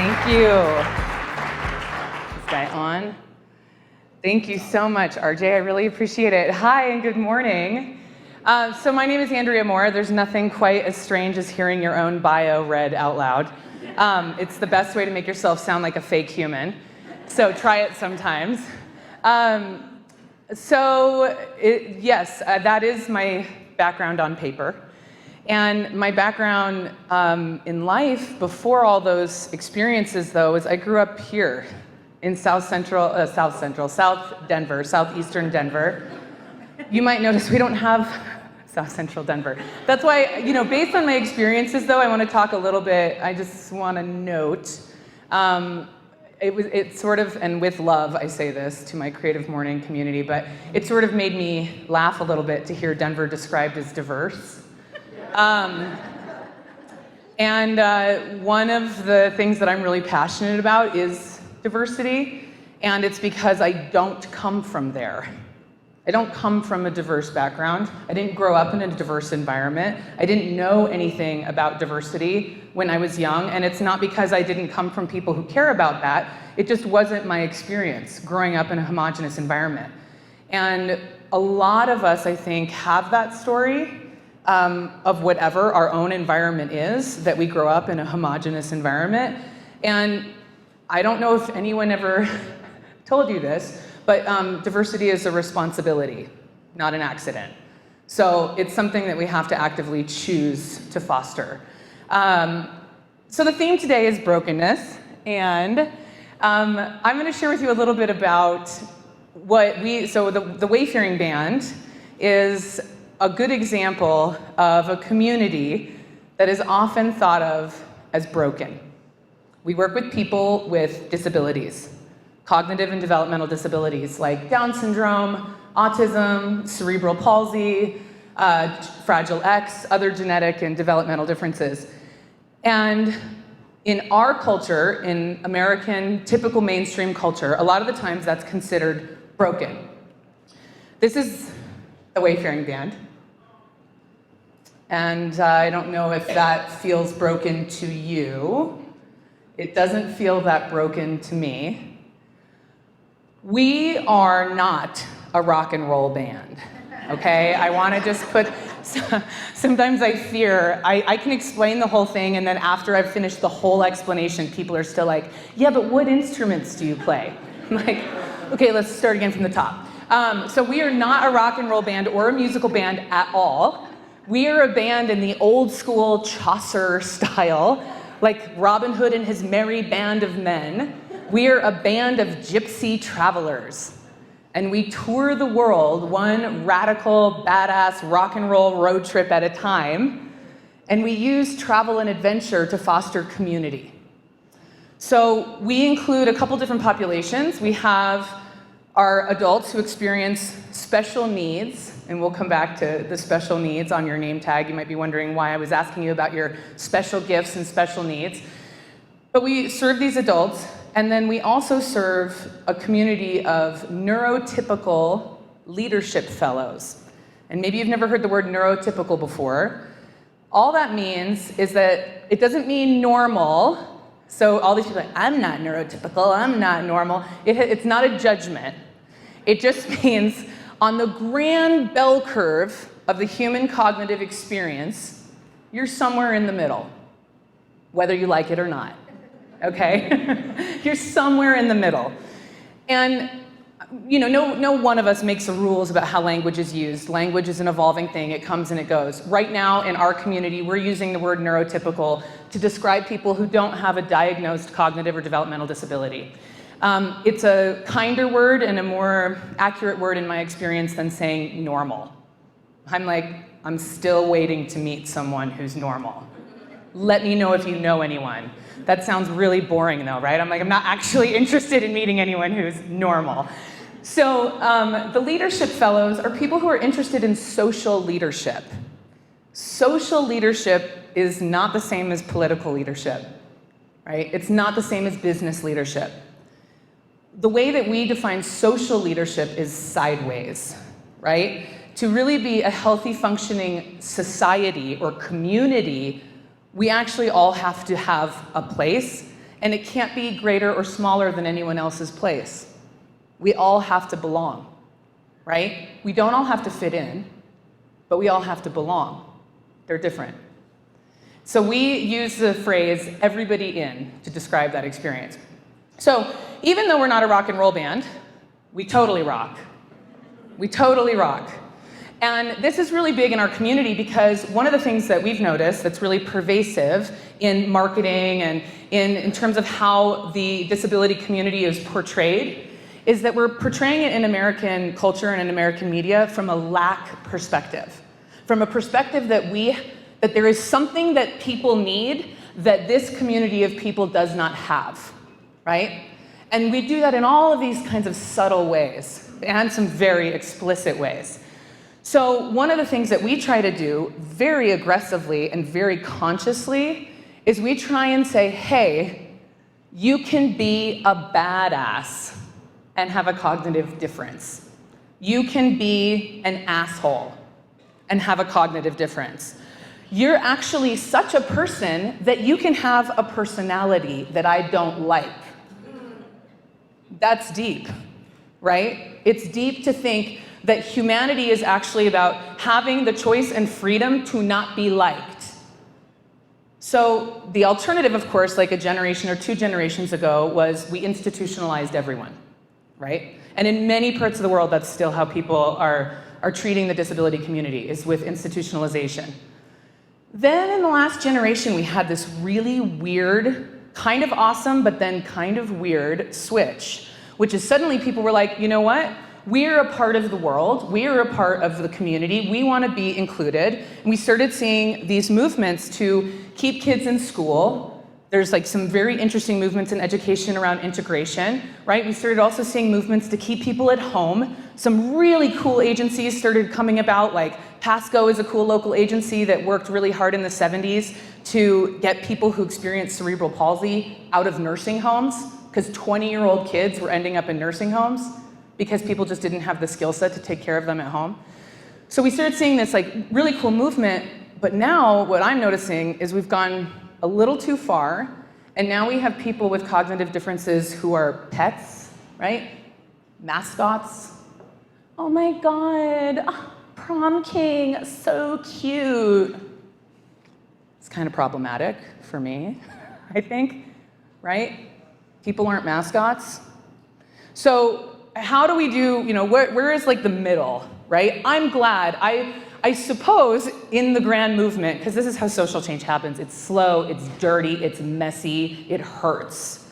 Thank you. Is this guy on? Thank you so much, RJ. I really appreciate it. Hi, and good morning. So my name is Andrea Moore. There's nothing quite as strange as hearing your own bio read out loud. It's the best way to make yourself sound like a fake human. So try it sometimes. Yes, that is my background on paper. And my background in life before all those experiences, though, is I grew up here in southeastern Denver. You might notice we don't have South Central Denver. That's why, based on my experiences, though, I want to talk a little bit. I just want to note, it's sort of, and with love, I say this to my Creative Morning community, but it sort of made me laugh a little bit to hear Denver described as diverse. One of the things that I'm really passionate about is diversity, and it's because I don't come from there. I don't come from a diverse background. I didn't grow up in a diverse environment. I didn't know anything about diversity when I was young, and it's not because I didn't come from people who care about that. It just wasn't my experience growing up in a homogenous environment. And a lot of us, I think, have that story of whatever our own environment is, that we grow up in a homogenous environment. And I don't know if anyone ever told you this, but diversity is a responsibility, not an accident. So it's something that we have to actively choose to foster. So the theme today is brokenness, and I'm going to share with you a little bit about the Wayfaring Band is a good example of a community that is often thought of as broken. We work with people with disabilities, cognitive and developmental disabilities like Down syndrome, autism, cerebral palsy, Fragile X, other genetic and developmental differences. And in our culture, in American typical mainstream culture, a lot of the times that's considered broken. This is the Wayfaring Band. And I don't know if that feels broken to you. It doesn't feel that broken to me. We are not a rock and roll band, okay? I want to just put, sometimes I fear, I can explain the whole thing, and then after I've finished the whole explanation, people are still like, yeah, but what instruments do you play? I'm like, okay, let's start again from the top. So we are not a rock and roll band or a musical band at all. We are a band in the old school Chaucer style, like Robin Hood and his merry band of men. We are a band of gypsy travelers, and we tour the world one radical, badass rock and roll road trip at a time, and we use travel and adventure to foster community. So we include a couple different populations. We have our adults who experience special needs, and we'll come back to the special needs on your name tag. You might be wondering why I was asking you about your special gifts and special needs. But we serve these adults, and then we also serve a community of neurotypical leadership fellows. And maybe you've never heard the word neurotypical before. All that means is that it doesn't mean normal. So all these people are like, I'm not neurotypical, I'm not normal. It's not a judgment. It just means on the grand bell curve of the human cognitive experience, you're somewhere in the middle, whether you like it or not, okay? You're somewhere in the middle. And no one of us makes the rules about how language is used. Language is an evolving thing. It comes and it goes. Right now in our community, we're using the word neurotypical to describe people who don't have a diagnosed cognitive or developmental disability. It's a kinder word and a more accurate word in my experience than saying normal. I'm still waiting to meet someone who's normal. Let me know if you know anyone. That sounds really boring though, right? I'm not actually interested in meeting anyone who's normal. So the leadership fellows are people who are interested in social leadership. Social leadership is not the same as political leadership, right? It's not the same as business leadership. The way that we define social leadership is sideways, right? To really be a healthy, functioning society or community, we actually all have to have a place and it can't be greater or smaller than anyone else's place. We all have to belong, right? We don't all have to fit in, but we all have to belong. They're different. So we use the phrase everybody in to describe that experience. So even though we're not a rock and roll band, we totally rock. We totally rock. And this is really big in our community because one of the things that we've noticed that's really pervasive in marketing and in terms of how the disability community is portrayed is that we're portraying it in American culture and in American media from a lack perspective. From a perspective that there is something that people need that this community of people does not have, right? And we do that in all of these kinds of subtle ways and some very explicit ways. So one of the things that we try to do very aggressively and very consciously is we try and say, hey, you can be a badass and have a cognitive difference. You can be an asshole and have a cognitive difference. You're actually such a person that you can have a personality that I don't like. That's deep, right? It's deep to think that humanity is actually about having the choice and freedom to not be liked. So the alternative, of course, like a generation or 2 generations ago, was we institutionalized everyone, right? And in many parts of the world, that's still how people are treating the disability community, is with institutionalization. Then in the last generation, we had this really weird, kind of awesome, but then kind of weird switch, which is suddenly people were like, you know what? We're a part of the world. We're a part of the community. We want to be included. And we started seeing these movements to keep kids in school. There's like some very interesting movements in education around integration, right? We started also seeing movements to keep people at home. Some really cool agencies started coming about, like Pasco is a cool local agency that worked really hard in the 70s to get people who experienced cerebral palsy out of nursing homes, because 20-year-old kids were ending up in nursing homes because people just didn't have the skill set to take care of them at home. So we started seeing this like really cool movement, but now what I'm noticing is we've gone a little too far, and now we have people with cognitive differences who are pets, right? Mascots. Oh my God, prom king, so cute. It's kind of problematic for me, I think, right? People aren't mascots. So how do we do, where is like the middle, right? I'm glad, I suppose in the grand movement, because this is how social change happens, it's slow, it's dirty, it's messy, it hurts.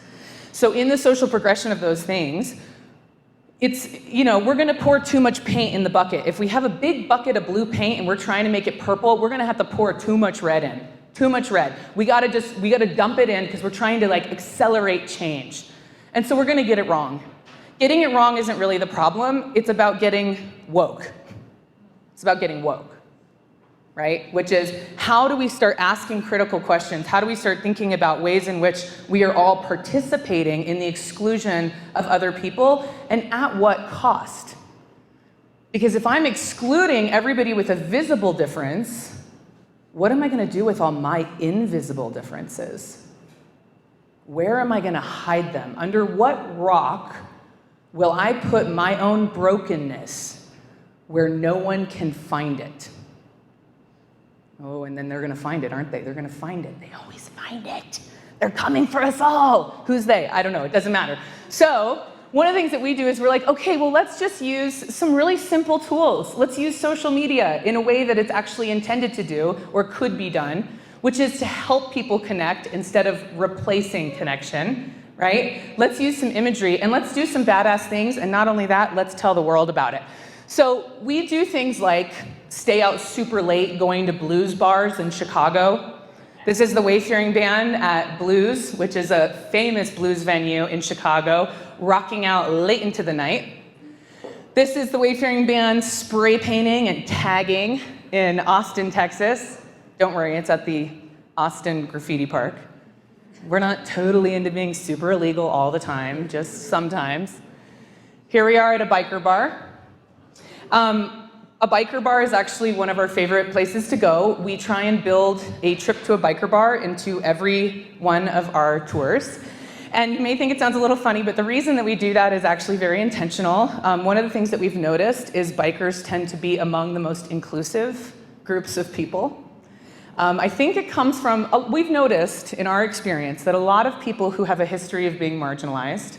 So in the social progression of those things, it's, we're gonna pour too much paint in the bucket. If we have a big bucket of blue paint and we're trying to make it purple, we're gonna have to pour too much red in, too much red. We gotta dump it in because we're trying to like accelerate change. And so we're gonna get it wrong. Getting it wrong isn't really the problem, it's about getting woke. It's about getting woke, right? Which is, how do we start asking critical questions? How do we start thinking about ways in which we are all participating in the exclusion of other people, and at what cost? Because if I'm excluding everybody with a visible difference, what am I gonna do with all my invisible differences? Where am I gonna hide them? Under what rock will I put my own brokenness where no one can find it? Oh, and then they're gonna find it, aren't they? They're gonna find it. They always find it. They're coming for us all. Who's they? I don't know, it doesn't matter. So one of the things that we do is we're like, okay, well, let's just use some really simple tools. Let's use social media in a way that it's actually intended to do or could be done, which is to help people connect instead of replacing connection. Right? Let's use some imagery and let's do some badass things, and not only that, let's tell the world about it. So we do things like stay out super late going to blues bars in Chicago. This is the Wayfaring Band at Blues, which is a famous blues venue in Chicago, rocking out late into the night. This is the Wayfaring Band spray painting and tagging in Austin, Texas. Don't worry, it's at the Austin Graffiti Park. We're not totally into being super illegal all the time, just sometimes. Here we are at a biker bar. A biker bar is actually one of our favorite places to go. We try and build a trip to a biker bar into every one of our tours. And you may think it sounds a little funny, but the reason that we do that is actually very intentional. One of the things that we've noticed is bikers tend to be among the most inclusive groups of people. I think it comes from, we've noticed in our experience that a lot of people who have a history of being marginalized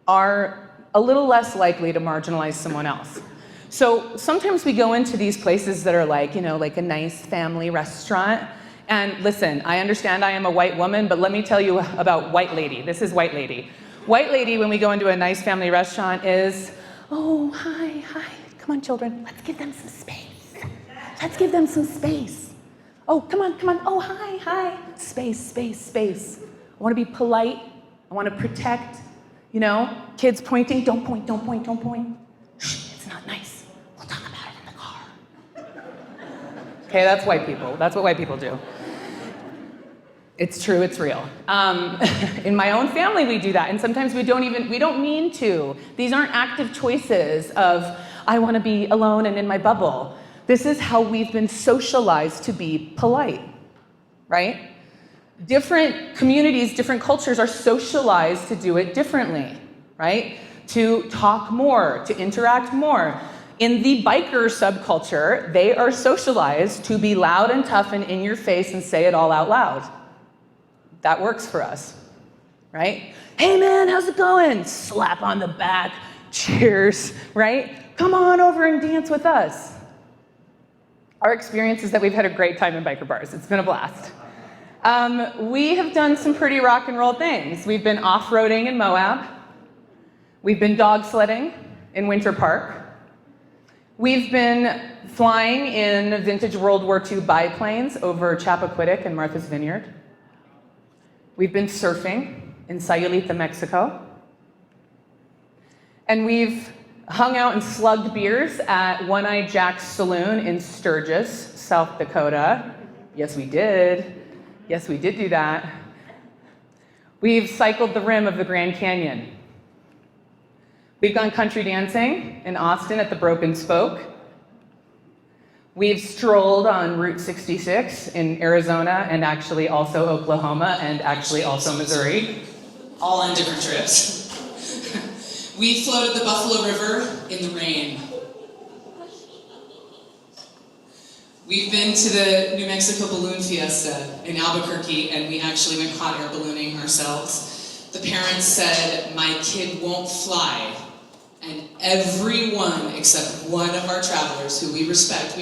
are a little less likely to marginalize someone else. So sometimes we go into these places that are like, like a nice family restaurant. And listen, I understand I am a white woman, but let me tell you about white lady. This is white lady. White lady, when we go into a nice family restaurant, is, oh, hi, come on, children, let's give them some space. Let's give them some space. Oh, come on, oh, hi, space. I want to be polite, I want to protect, kids pointing, don't point. Shh, it's not nice, we'll talk about it in the car. Okay, that's white people, that's what white people do. It's true, it's real. In my own family, we do that, and sometimes we don't mean to. These aren't active choices of, I want to be alone and in my bubble. This is how we've been socialized to be polite, right? Different communities, different cultures are socialized to do it differently, right? To talk more, to interact more. In the biker subculture, they are socialized to be loud and tough and in your face and say it all out loud. That works for us, right? Hey man, how's it going? Slap on the back, cheers, right? Come on over and dance with us. Our experience is that we've had a great time in biker bars. It's been a blast. We have done some pretty rock and roll things. We've been off-roading in Moab. We've been dog sledding in Winter Park. We've been flying in vintage World War II biplanes over Chappaquiddick and Martha's Vineyard. We've been surfing in Sayulita, Mexico. And we've hung out and slugged beers at One-Eyed Jack's Saloon in Sturgis, South Dakota. Yes, we did. Yes, we did do that. We've cycled the rim of the Grand Canyon. We've gone country dancing in Austin at the Broken Spoke. We've strolled on Route 66 in Arizona and actually also Oklahoma and actually also Missouri, all on different trips. We floated the Buffalo River in the rain. We've been to the New Mexico Balloon Fiesta in Albuquerque, and we actually went hot air ballooning ourselves. The parents said, my kid won't fly. And everyone except one of our travelers, who we respect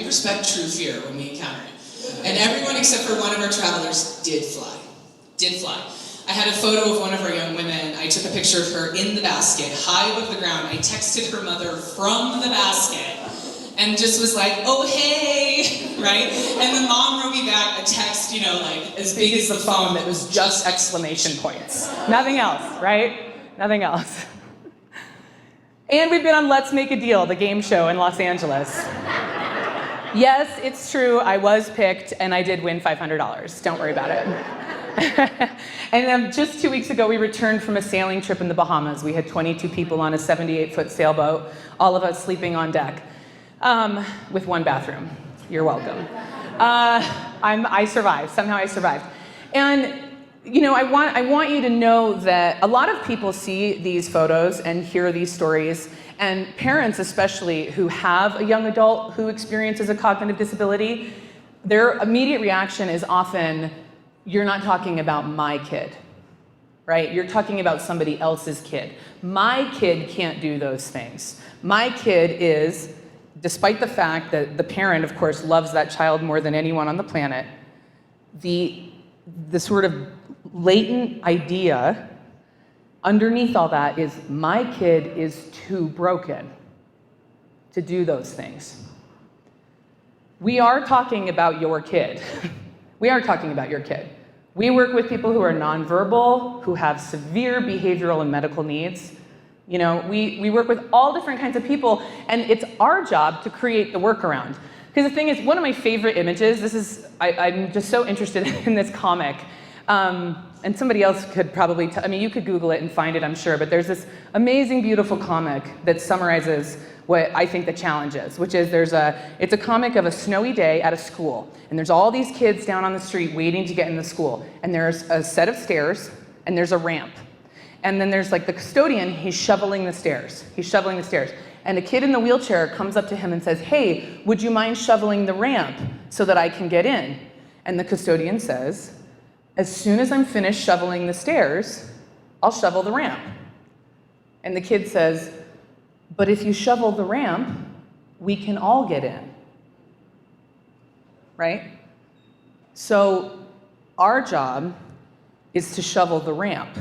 true fear when we encounter it, and everyone except for one of our travelers did fly. I had a photo of one of our young women. I took a picture of her in the basket, high above the ground. I texted her mother from the basket and just was like, oh, hey, right? And the mom wrote me back a text, like as big as the phone that was just exclamation points. Nothing else, right? Nothing else. And we've been on Let's Make a Deal, the game show in Los Angeles. Yes, it's true, I was picked and I did win $500. Don't worry about it. And then just 2 weeks ago, we returned from a sailing trip in the Bahamas. We had 22 people on a 78-foot sailboat, all of us sleeping on deck, with one bathroom. You're welcome. I survived. Somehow I survived. And I want you to know that a lot of people see these photos and hear these stories, and parents especially who have a young adult who experiences a cognitive disability, their immediate reaction is often, you're not talking about my kid, right? You're talking about somebody else's kid. My kid can't do those things. My kid is, despite the fact that the parent, of course, loves that child more than anyone on the planet, the sort of latent idea underneath all that is, my kid is too broken to do those things. We are talking about your kid. We are talking about your kid. We work with people who are nonverbal, who have severe behavioral and medical needs. We work with all different kinds of people, and it's our job to create the workaround. Because the thing is, one of my favorite images, I'm just so interested in this comic, and somebody else could probably, you could Google it and find it, I'm sure, but there's this amazing, beautiful comic that summarizes what I think the challenge is, which is it's a comic of a snowy day at a school, and there's all these kids down on the street waiting to get into school, and there's a set of stairs, and there's a ramp. and then there's like the custodian, he's shoveling the stairs. And a kid in the wheelchair comes up to him and says, hey, would you mind shoveling the ramp so that I can get in? And the custodian says, as soon as I'm finished shoveling the stairs, I'll shovel the ramp. And the kid says, but if you shovel the ramp, we can all get in, right? So our job is to shovel the ramp.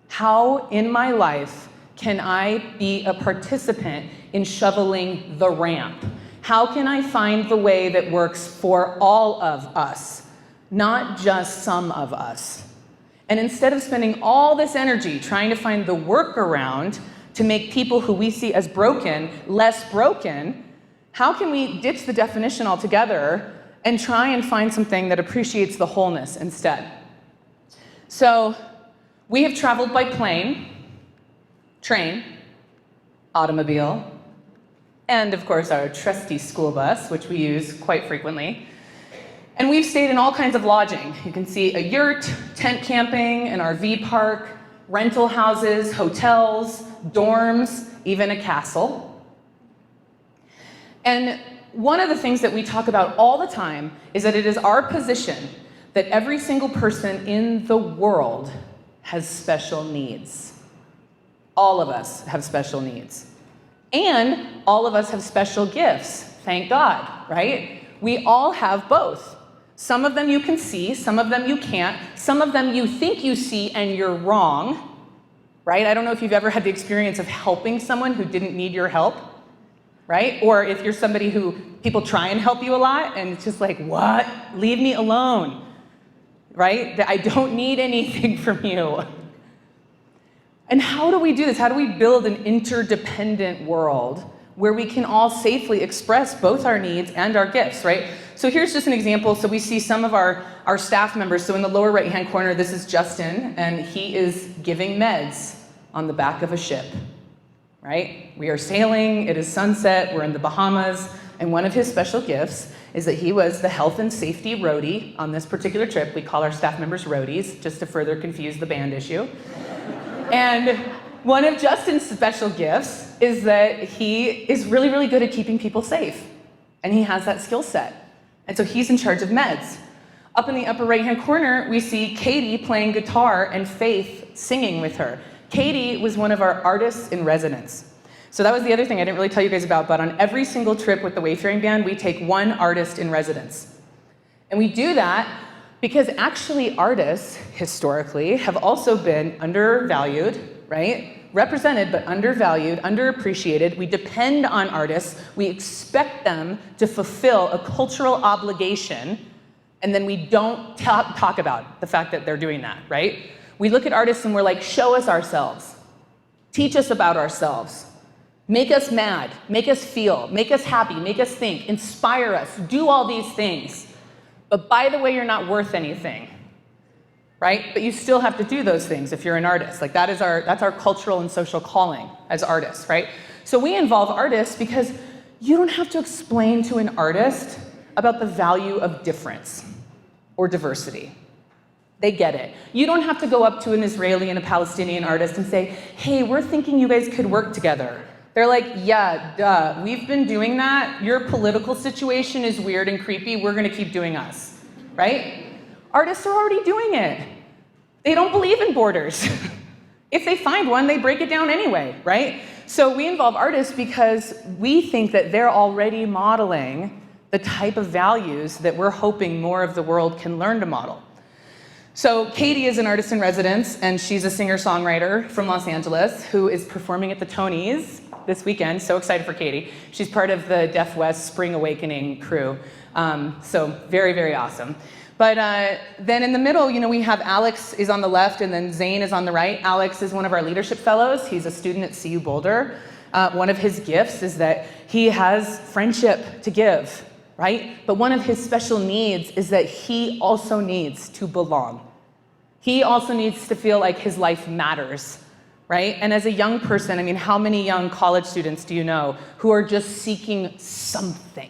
How in my life can I be a participant in shoveling the ramp? How can I find the way that works for all of us, not just some of us? And instead of spending all this energy trying to find the workaround to make people who we see as broken less broken, how can we ditch the definition altogether and try and find something that appreciates the wholeness instead? So we have traveled by plane, train, automobile, and of course our trusty school bus, which we use quite frequently. And we've stayed in all kinds of lodging. You can see a yurt, tent camping, an RV park, rental houses, hotels, dorms, even a castle. And one of the things that we talk about all the time is that it is our position that every single person in the world has special needs. All of us have special needs. And all of us have special gifts, thank God, right? We all have both. Some of them you can see, some of them you can't, some of them you think you see and you're wrong, right? I don't know if you've ever had the experience of helping someone who didn't need your help, right? Or if you're somebody who people try and help you a lot and it's just like, what? Leave me alone, right? I don't need anything from you. And how do we do this? How do we build an interdependent world where we can all safely express both our needs and our gifts, right? So here's just an example. So we see some of our staff members. So in the lower right-hand corner, this is Justin, and he is giving meds on the back of a ship, right? We are sailing, it is sunset, we're in the Bahamas, and one of his special gifts is that he was the health and safety roadie on this particular trip. We call our staff members roadies, just to further confuse the band issue. And one of Justin's special gifts is that he is really, really good at keeping people safe. And he has that skill set. And so he's in charge of meds. Up in the upper right-hand corner, we see Katie playing guitar and Faith singing with her. Katie was one of our artists in residence. So that was the other thing I didn't really tell you guys about, but on every single trip with the Wayfaring Band, we take one artist in residence. And we do that because actually artists, historically, have also been undervalued, right? Represented, but undervalued, underappreciated. We depend on artists. We expect them to fulfill a cultural obligation, and then we don't talk about the fact that they're doing that, right? We look at artists and we're like, show us ourselves. Teach us about ourselves. Make us mad, make us feel, make us happy, make us think, inspire us, do all these things. But by the way, you're not worth anything, right? But you still have to do those things if you're an artist. Like that's our cultural and social calling as artists, right? So we involve artists because you don't have to explain to an artist about the value of difference or diversity. They get it. You don't have to go up to an Israeli and a Palestinian artist and say, hey, we're thinking you guys could work together. They're like, yeah, duh, we've been doing that. Your political situation is weird and creepy. We're gonna keep doing us, right? Artists are already doing it. They don't believe in borders. If they find one, they break it down anyway, right? So we involve artists because we think that they're already modeling the type of values that we're hoping more of the world can learn to model. So Katie is an artist in residence, and she's a singer-songwriter from Los Angeles who is performing at the Tonys this weekend. So excited for Katie. She's part of the Deaf West Spring Awakening crew. So very, very awesome. But then in the middle, we have Alex is on the left and then Zane is on the right. Alex is one of our leadership fellows. He's a student at CU Boulder. One of his gifts is that he has friendship to give, right? But one of his special needs is that he also needs to belong. He also needs to feel like his life matters, right? And as a young person, how many young college students do you know who are just seeking something?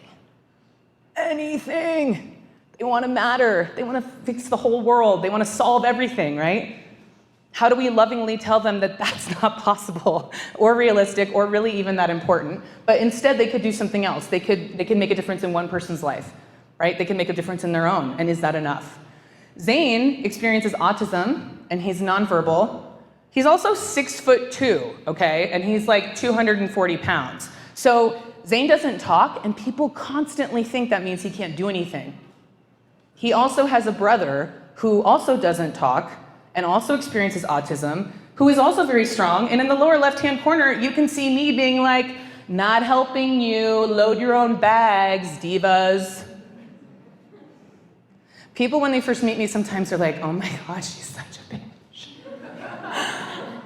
Anything. They want to matter. They want to fix the whole world. They want to solve everything, right? How do we lovingly tell them that that's not possible or realistic or really even that important? But instead, they could do something else. They could make a difference in one person's life, right? They can make a difference in their own. And is that enough? Zane experiences autism, and he's nonverbal. He's also 6'2", okay? And he's like 240 pounds. So Zane doesn't talk, and people constantly think that means he can't do anything. He also has a brother who also doesn't talk and also experiences autism, who is also very strong. And in the lower left-hand corner, you can see me being like, not helping you, load your own bags, divas. People, when they first meet me, sometimes they're like, oh my gosh, she's such a bitch.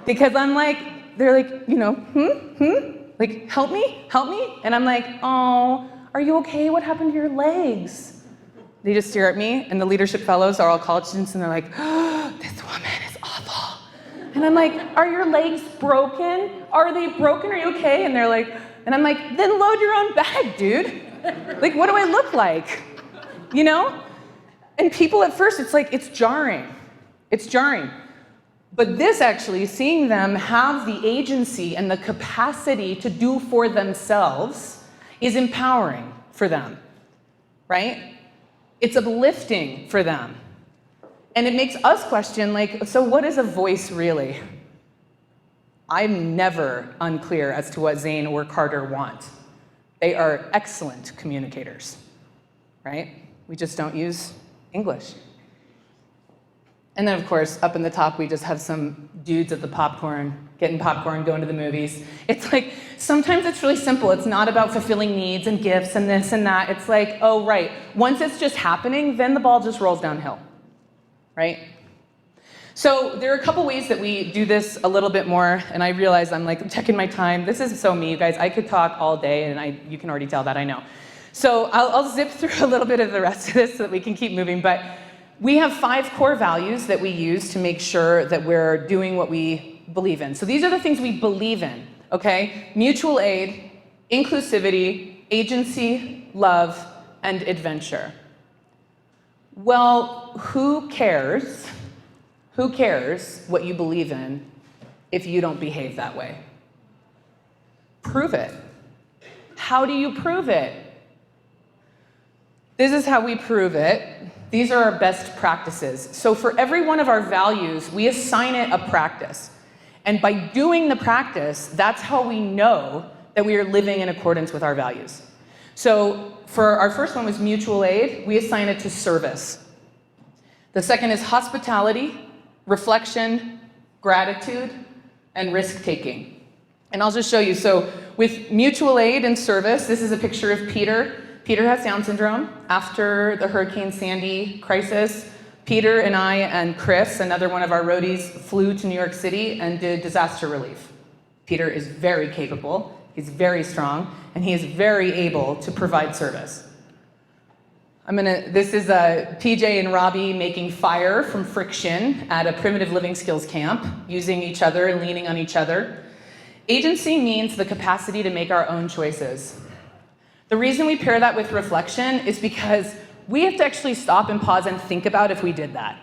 Because I'm like, they're like, like, help me? And I'm like, oh, are you okay? What happened to your legs? They just stare at me, and the leadership fellows are all college students, and they're like, oh, this woman is awful. And I'm like, are your legs broken? Are they broken? Are you okay? And they're like, and I'm like, then load your own bag, dude. Like, what do I look like? You know? And people at first, it's like, it's jarring. It's jarring. But this actually, seeing them have the agency and the capacity to do for themselves is empowering for them, right? It's uplifting for them. And it makes us question, like, so what is a voice really? I'm never unclear as to what Zane or Carter want. They are excellent communicators, right? We just don't use English. And then, of course, up in the top, we just have some dudes at the popcorn, getting popcorn, going to the movies. It's like, sometimes it's really simple. It's not about fulfilling needs and gifts and this and that. It's like, oh, right. Once it's just happening, then the ball just rolls downhill, right? So there are a couple ways that we do this a little bit more, and I realize I'm like checking my time. This is so me, you guys. I could talk all day, and you can already tell that, I know. So I'll zip through a little bit of the rest of this so that we can keep moving. But we have 5 core values that we use to make sure that we're doing what we believe in. So these are the things we believe in, okay? Mutual aid, inclusivity, agency, love, and adventure. Well, who cares? Who cares what you believe in if you don't behave that way? Prove it. How do you prove it? This is how we prove it. These are our best practices. So for every one of our values, we assign it a practice. And by doing the practice, that's how we know that we are living in accordance with our values. So for our first one was mutual aid. We assign it to service. The second is hospitality, reflection, gratitude, and risk-taking. And I'll just show you. So with mutual aid and service, this is a picture of Peter. Peter has Down syndrome. After the Hurricane Sandy crisis, Peter and I and Chris, another one of our roadies, flew to New York City and did disaster relief. Peter is very capable, he's very strong, and he is very able to provide service. This is PJ and Robbie making fire from friction at a primitive living skills camp, using each other and leaning on each other. Agency means the capacity to make our own choices. The reason we pair that with reflection is because we have to actually stop and pause and think about if we did that,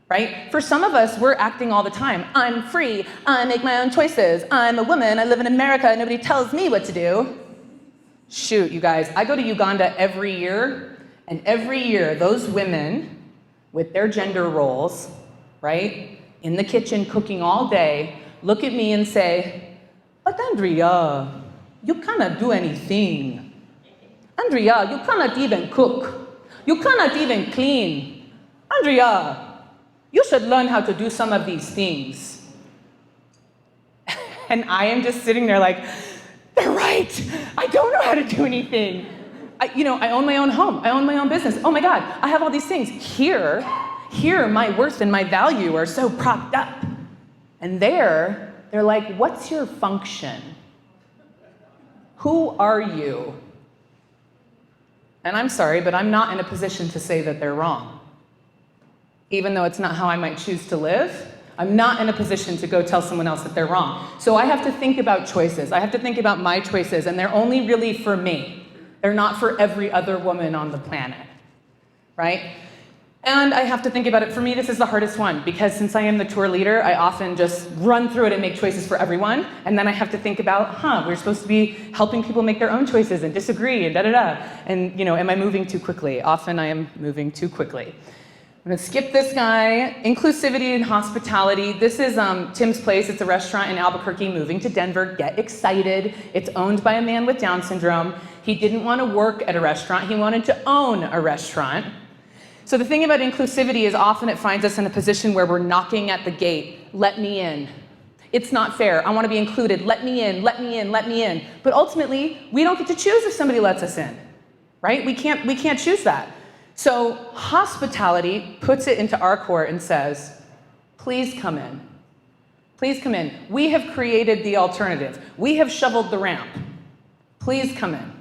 right? For some of us, we're acting all the time. I'm free, I make my own choices, I'm a woman, I live in America, nobody tells me what to do. Shoot, you guys, I go to Uganda every year, and every year, those women with their gender roles, right, in the kitchen cooking all day, look at me and say, but Andrea, you cannot do anything. Andrea, you cannot even cook. You cannot even clean. Andrea, you should learn how to do some of these things. And I am just sitting there like, they're right. I don't know how to do anything. I own my own home. I own my own business. Oh my God, I have all these things. Here, my worth and my value are so propped up. And they're like, what's your function? Who are you? And I'm sorry, but I'm not in a position to say that they're wrong. Even though it's not how I might choose to live, I'm not in a position to go tell someone else that they're wrong. So I have to think about choices. I have to think about my choices, and they're only really for me. They're not for every other woman on the planet, right? And I have to think about it. For me, this is the hardest one, because since I am the tour leader, I often just run through it and make choices for everyone. And then I have to think about, we're supposed to be helping people make their own choices and disagree and da-da-da. And, am I moving too quickly? Often I am moving too quickly. I'm gonna skip this guy. Inclusivity and hospitality. This is Tim's Place. It's a restaurant in Albuquerque, moving to Denver. Get excited. It's owned by a man with Down syndrome. He didn't want to work at a restaurant. He wanted to own a restaurant. So the thing about inclusivity is often it finds us in a position where we're knocking at the gate. Let me in. It's not fair. I want to be included. Let me in, let me in, let me in. But ultimately, we don't get to choose if somebody lets us in, right? We can't choose that. So hospitality puts it into our court and says, please come in. Please come in. We have created the alternative. We have shoveled the ramp. Please come in.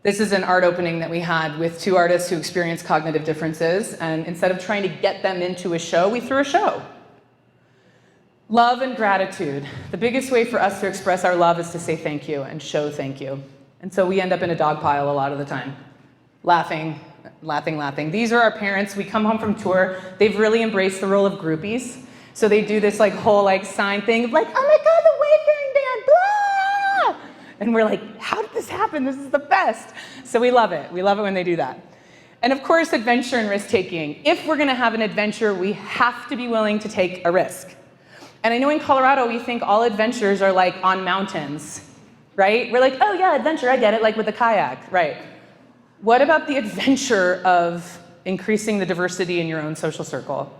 This is an art opening that we had with two artists who experienced cognitive differences, and instead of trying to get them into a show, we threw a show. Love and gratitude. The biggest way for us to express our love is to say thank you and show thank you. And so we end up in a dog pile a lot of the time, laughing, laughing, laughing. These are our parents. We come home from tour. They've really embraced the role of groupies. So they do this whole sign thing of oh my God, the Wayfaring band, blah! And we're like, how did this happen? This is the best. So we love it. We love it when they do that. And of course, adventure and risk-taking. If we're gonna have an adventure, we have to be willing to take a risk. And I know in Colorado, we think all adventures are on mountains, right? We're like, oh yeah, adventure, I get it, with a kayak, right? What about the adventure of increasing the diversity in your own social circle?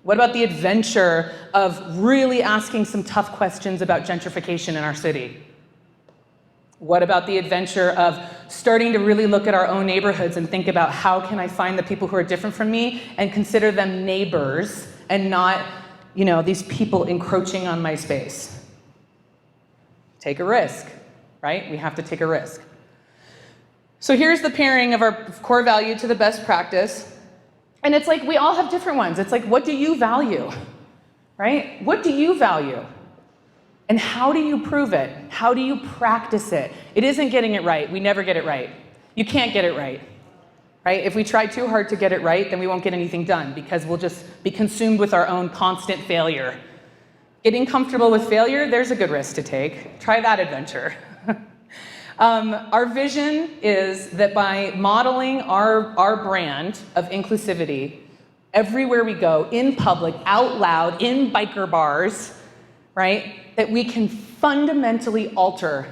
What about the adventure of really asking some tough questions about gentrification in our city? What about the adventure of starting to really look at our own neighborhoods and think about how can I find the people who are different from me and consider them neighbors and not, these people encroaching on my space? Take a risk, right? We have to take a risk. So here's the pairing of our core value to the best practice. And it's we all have different ones. It's what do you value, right? What do you value? And how do you prove it? How do you practice it? It isn't getting it right. We never get it right. You can't get it right? If we try too hard to get it right, then we won't get anything done because we'll just be consumed with our own constant failure. Getting comfortable with failure, there's a good risk to take. Try that adventure. Our vision is that by modeling our brand of inclusivity everywhere we go, in public, out loud, in biker bars, right, that we can fundamentally alter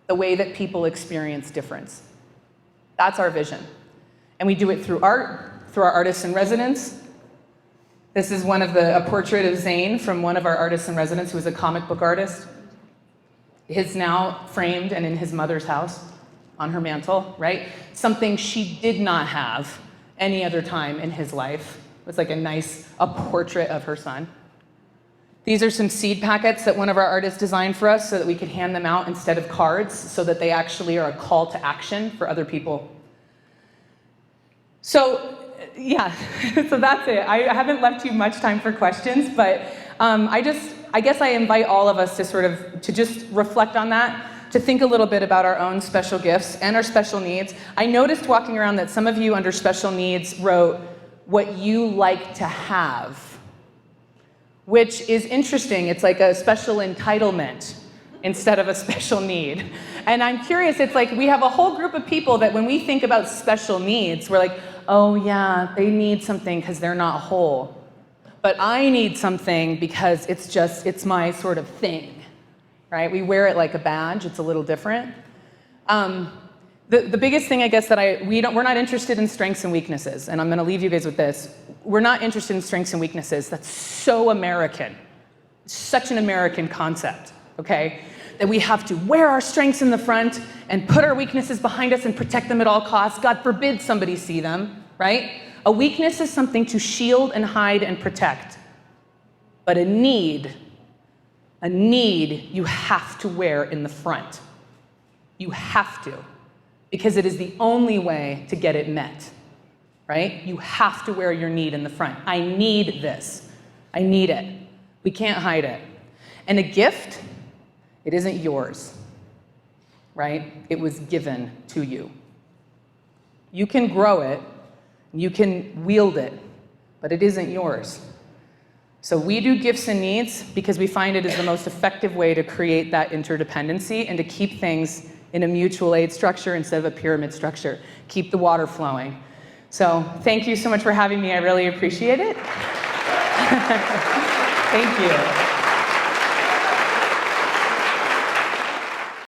the way that people experience difference. That's our vision. And we do it through art, through our artists in residence. This is a portrait of Zane from one of our artists in residence who is a comic book artist. It's now framed and in his mother's house on her mantle, right? Something she did not have any other time in his life. It was a portrait of her son. These are some seed packets that one of our artists designed for us so that we could hand them out instead of cards so that they actually are a call to action for other people. So, yeah, so that's it. I haven't left you much time for questions, but I guess I invite all of us to just reflect on that, to think a little bit about our own special gifts and our special needs. I noticed walking around that some of you under special needs wrote what you like to have, which is interesting. It's like a special entitlement instead of a special need. And I'm curious, it's we have a whole group of people that when we think about special needs, we're oh yeah, they need something because they're not whole. But I need something because it's my sort of thing, right? We wear it like a badge. It's a little different. The biggest thing, I guess, that we're not interested in strengths and weaknesses, and I'm going to leave you guys with this. We're not interested in strengths and weaknesses. That's so American. Such an American concept, okay? That we have to wear our strengths in the front and put our weaknesses behind us and protect them at all costs. God forbid somebody see them, right? A weakness is something to shield and hide and protect. But a need you have to wear in the front. You have to, because it is the only way to get it met, right? You have to wear your need in the front. I need this. I need it. We can't hide it. And a gift, it isn't yours, right? It was given to you. You can grow it, You can wield it, but it isn't yours. So we do gifts and needs because we find it is the most effective way to create that interdependency and to keep things in a mutual aid structure instead of a pyramid structure. Keep the water flowing. So thank you so much for having me. I really appreciate it. Thank you.